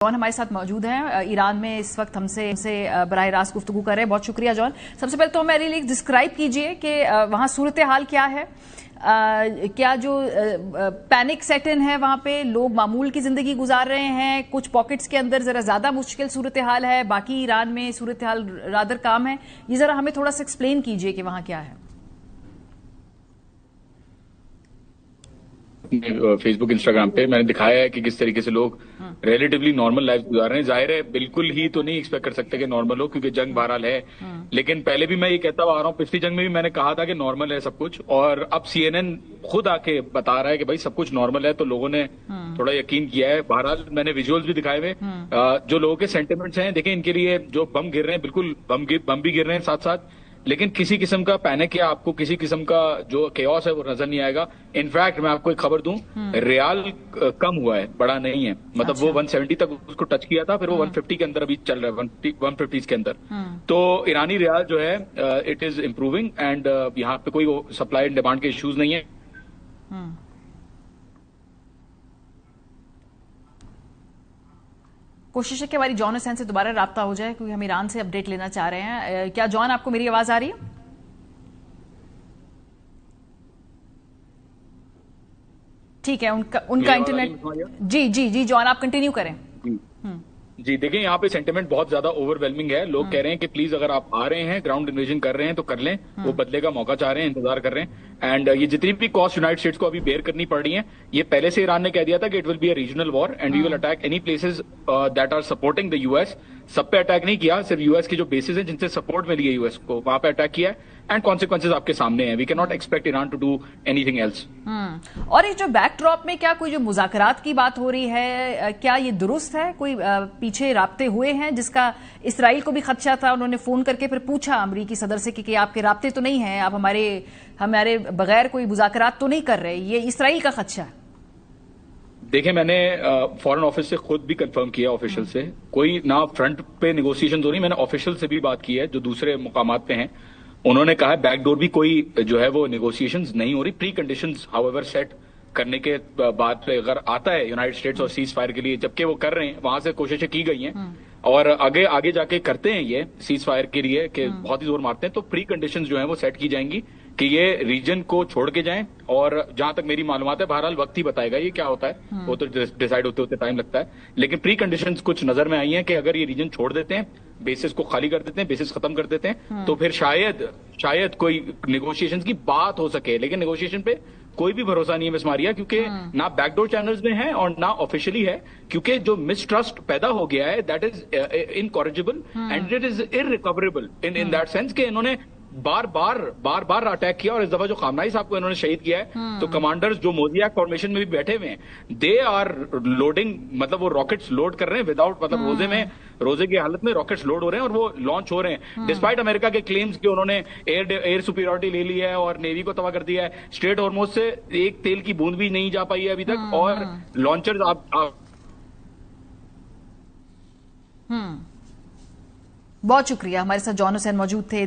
John हमारे साथ मौजूद हैं, ईरान में इस वक्त हमसे बराह रास्त गुफ्तगू कर रहे हैं। बहुत शुक्रिया जॉन। सबसे पहले तो मेरे लिए डिस्क्राइब कीजिए कि वहां सूरत हाल क्या है। क्या जो पैनिक सेट इन है वहां पे लोग मामूल की जिंदगी गुजार रहे हैं, कुछ पॉकेट्स के अंदर जरा ज्यादा मुश्किल सूरत हाल है, बाकी ईरान में सूरत हाल रादर काम है। ये जरा हमें थोड़ा सा एक्सप्लेन कीजिए कि वहां क्या है। फेसबुक इंस्टाग्राम पे मैंने दिखाया है कि किस तरीके से लोग रिलेटिवली नॉर्मल लाइफ गुजार रहे हैं। जाहिर है बिल्कुल ही तो नहीं एक्सपेक्ट कर सकते कि नॉर्मल हो, क्योंकि जंग बहरहाल है। लेकिन पहले भी मैं ये कहता आ रहा हूँ, पिछली जंग में भी मैंने कहा था कि नॉर्मल है सब कुछ, और अब CNN खुद आके बता रहा है कि भाई सब कुछ नॉर्मल है, तो लोगों ने थोड़ा यकीन किया है। बहरहाल मैंने विजुअल्स भी दिखाए हुए, जो लोगों के सेंटिमेंट्स हैं देखें, इनके लिए जो बम गिर रहे हैं, बिल्कुल बम भी गिर रहे हैं साथ साथ, लेकिन किसी किस्म का पैनिक या आपको किसी किस्म का जो केओस है वो नजर नहीं आएगा। इनफैक्ट मैं आपको एक खबर दूं, रियाल कम हुआ है, बड़ा नहीं है। मतलब वो 170 तक उसको टच किया था, फिर वो 150 के अंदर अभी चल रहा है, 150 के अंदर। तो ईरानी रियाल जो है इट इज इम्प्रूविंग, एंड यहाँ पे कोई सप्लाई एंड डिमांड के इश्यूज नहीं है। कोशिश है कि हमारी जॉन हुसैन से दोबारा राब्ता हो जाए, क्योंकि हम ईरान से अपडेट लेना चाह रहे हैं। क्या जॉन आपको मेरी आवाज आ रही है? ठीक है, उनका इंटरनेट। जी जी जी जॉन, आप कंटिन्यू करें। जी देखिए, यहाँ पे सेंटिमेंट बहुत ज्यादा ओवरवेलमिंग है। लोग कह रहे हैं कि प्लीज अगर आप आ रहे हैं, ग्राउंड इन्वेजन कर रहे हैं तो कर लें। वो बदले का मौका चाह रहे हैं, इंतजार कर रहे हैं। एंड ये जितनी भी कॉस्ट यूनाइटेड स्टेट्स को अभी बेयर करनी पड़ रही है, ये पहले से ईरान ने कह दिया था कि it will be a regional war and we will attack any places that are supporting the US. सब पे अटैक नहीं किया, सिर्फ यूएस की जो बेसिस हैं जिनसे सपोर्ट मिली है यूएस को, वहां पे अटैक किया है। एंड कॉन्सिक्वेंसेज आपके सामने हैं। We can not expect Iran to do anything else. और ये जो बैकड्रॉप में क्या कोई जो मुज़ाकरात की बात हो रही है, क्या ये दुरुस्त है? कोई पीछे राब्ते हुए हैं जिसका इसराइल को भी खदशा था? उन्होंने फोन करके फिर पूछा अमरीकी सदर से कि आपके राब्ते तो नहीं है, आप हमारे बगैर कोई मुज़ाकरात तो नहीं कर रहे। ये इसराइल का खदशा है। देखिए, मैंने फॉरेन ऑफिस से खुद भी कंफर्म किया, ऑफिशियल से कोई ना फ्रंट पे निगोशिएशन हो रही। मैंने ऑफिशियल से भी बात की है जो दूसरे मुकामात पे हैं, उन्होंने कहा है बैकडोर भी कोई जो है वो निगोशिएशंस नहीं हो रही। प्री कंडीशंस हाउएवर सेट करने के बाद अगर आता है यूनाइटेड स्टेट्स और सीज फायर के लिए, जबकि वो कर रहे हैं, वहां से कोशिशें की गई हैं और आगे आगे जाके करते हैं ये सीज फायर के लिए कि बहुत ही जोर मारते हैं, तो प्री कंडीशंस जो है वो सेट की जाएंगी कि ये रीजन को छोड़ के जाएं। और जहां तक मेरी मालूमात है, बहरहाल वक्त ही बताएगा ये क्या होता है, वो तो डिसाइड होते होते टाइम लगता है। लेकिन प्री कंडीशंस कुछ नजर में आई हैं कि अगर ये रीजन छोड़ देते हैं, बेसिस को खाली कर देते हैं, बेसिस खत्म कर देते हैं, तो फिर शायद कोई निगोशिएशंस की बात हो सके। लेकिन निगोशिएशन पे कोई भी भरोसा नहीं है मिस मारिया, क्योंकि ना बैकडोर चैनल्स में है और ना ऑफिशियली है। क्योंकि जो मिसट्रस्ट पैदा हो गया है that is incorrigible and it is irrecoverable in that sense कि इन्होंने बार बार अटैक किया। और इस दफा जो खामनाई साहब को इन्होंने शहीद किया है, तो कमांडर्स जो मोजियाक फॉर्मेशन में भी बैठे हुए हैं, दे आर लोडिंग, मतलब वो रॉकेट्स लोड कर रहे हैं विदाउट, मतलब रोजे की हालत में रॉकेट्स लोड हो रहे हैं और वो लॉन्च हो रहे हैं डिस्पाइट अमेरिका के क्लेम्स कि उन्होंने एयर सुपीरियरिटी ले ली है और नेवी को तबाह कर दिया है। स्ट्रेट हॉर्मुज़ से एक तेल की बूंद भी नहीं जा पाई है अभी तक, और लॉन्चर्स बहुत शुक्रिया। हमारे साथ जॉन हुसैन मौजूद थे।